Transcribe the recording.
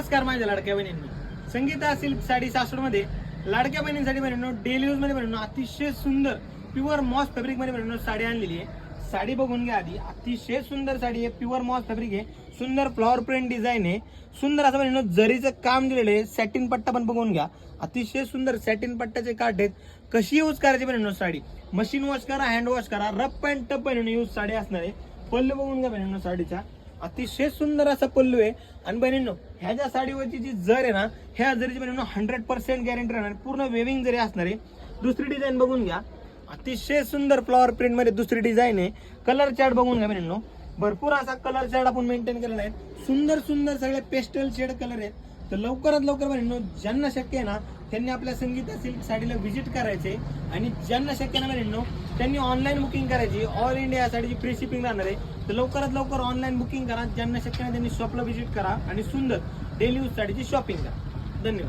नमस्कार माझ्या लाडक्या बहिणींनी, संगीता सिल्क साडी सासवडमध्ये लाडक्या बहिणींसाठी बहिणींनो डेली यूज मध्ये बहिणींनो अतिशय सुंदर प्युअर मॉस फॅब्रिक मध्ये बहिणींनो साडी आणलेली आहे। साडी बघून घ्या आधी, अतिशय सुंदर साडी आहे, प्युअर मॉस फॅब्रिक आहे, सुंदर फ्लॉवर प्रिंट डिझाईन आहे, सुंदर असं बहिणींनो जरीचं काम दिलेलं आहे। सॅटिन पट्टा पण बघून घ्या, अतिशय सुंदर सॅटिन पट्ट्याचे काठ आहेत। कशी यूज करायची बहिणींनो साडी, मशीन वॉश करा, हँड वॉश करा, रफ अँड टफ बहिणींनो यूज साडी असणार आहे। पल्लू बघून घ्या बहिणींनो साडीचा, अतिशय सुंदर असा पल्लू आहे। आणि बहिणींनो ह्या ज्या साडीवरची जी जर आहे ना, ह्या जरीची बहिणींनो 100% गॅरंटी राहणार, पूर्ण वेविंग जरी असणार आहे। दुसरी डिझाईन बघून घ्या, अतिशय सुंदर फ्लॉवर प्रिंट मध्ये दुसरी डिझाईन आहे। कलर चार्ट बघून घ्या बहिणींनो, भरपूर असा कलर चार्ट आपण मेंटेन केलेला आहे। सुंदर सुंदर सगळे पेस्टल शेड कलर आहेत। तर लवकरात लवकर बहिणींनो ज्यांना शक्य आहे ना त्यांनी आपल्या संगीता सिल्क साडीला व्हिजिट करायचे, आणि ज्यांना शक्य नाही बहिणींनो त्यांनी ऑनलाईन बुकिंग करायची। ऑल इंडिया साडीची फ्री शिपिंग राहणार आहे। तर लवकरात लवकर ऑनलाईन बुकिंग करा, ज्यांना शक्य नाही त्यांनी शॉपला व्हिजिट करा आणि सुंदर डेली यूज साडीची शॉपिंग करा। धन्यवाद।